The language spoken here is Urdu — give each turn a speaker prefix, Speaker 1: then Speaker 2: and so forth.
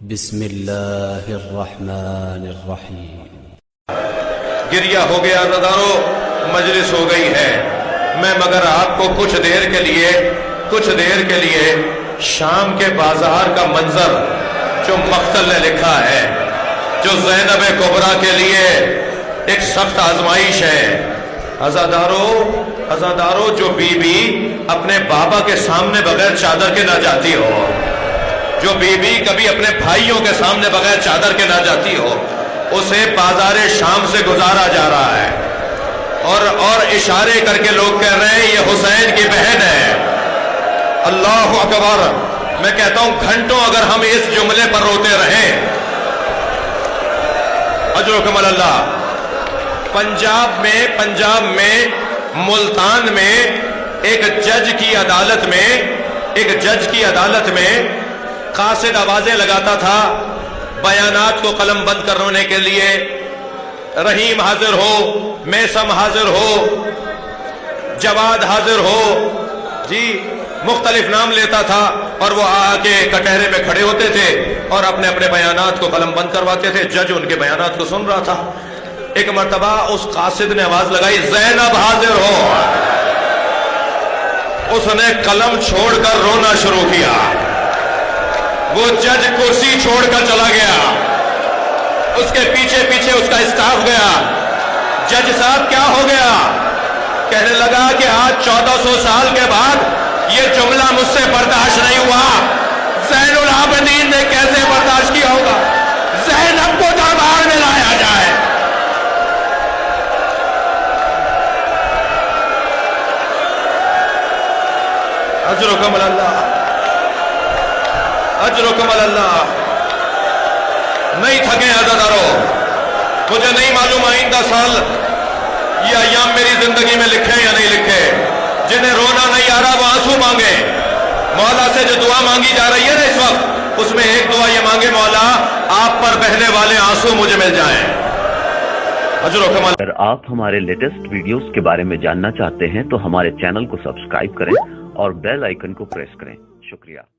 Speaker 1: بسم اللہ الرحمن الرحیم۔
Speaker 2: گریہ ہو گیا عزادارو، مجلس ہو گئی ہے، میں مگر آپ کو کچھ دیر کے لیے شام کے بازار کا منظر جو مقتل نے لکھا ہے، جو زینب کبریٰ کے لیے ایک سخت آزمائش ہے۔ عزادارو جو بی بی اپنے بابا کے سامنے بغیر چادر کے نہ جاتی ہو، جو بی بی کبھی اپنے بھائیوں کے سامنے بغیر چادر کے نہ جاتی ہو، اسے بازار شام سے گزارا جا رہا ہے، اور اشارے کر کے لوگ کہہ رہے ہیں یہ حسین کی بہن ہے۔ اللہ اکبر! میں کہتا ہوں گھنٹوں اگر ہم اس جملے پر روتے رہیں، اجرکم اللہ۔ پنجاب میں ملتان میں ایک جج کی عدالت میں قاصد آوازیں لگاتا تھا بیانات کو قلم بند کرنے کے لیے، رحیم حاضر ہو، میسم حاضر ہو، جواد حاضر ہو، جی مختلف نام لیتا تھا، اور وہ آ کے کٹہرے میں کھڑے ہوتے تھے اور اپنے بیانات کو قلم بند کرواتے تھے۔ جج ان کے بیانات کو سن رہا تھا۔ ایک مرتبہ اس قاصد نے آواز لگائی، زینب حاضر ہو۔ اس نے قلم چھوڑ کر رونا شروع کیا۔ وہ جج کرسی چھوڑ کر چلا گیا، اس کے پیچھے اس کا اسٹاف گیا۔ جج صاحب کیا ہو گیا؟ کہنے لگا کہ آج 1400 سال کے بعد یہ جملہ مجھ سے برداشت نہیں ہوا۔ زین العابدین نے کیسے برداشت کیا ہوگا؟ زینب کو دربار میں لایا جائے۔ اجرکم اللہ، اجرکم اللہ۔ نہیں تھکے عزادارو، مجھے نہیں معلوم آئندہ سال یہ ایام میری زندگی میں لکھے یا نہیں لکھے۔ جنہیں رونا نہیں آ رہا وہ آنسو مانگے۔ مولا سے جو دعا مانگی جا رہی ہے نا اس وقت، اس میں ایک دعا یہ مانگے، مولا آپ پر بہنے والے آنسو مجھے مل جائیں۔ اجرکم اللہ۔
Speaker 3: اگر آپ ہمارے لیٹسٹ ویڈیوز کے بارے میں جاننا چاہتے ہیں تو ہمارے چینل کو سبسکرائب کریں اور بیل آئیکن کو پریس کریں۔ شکریہ۔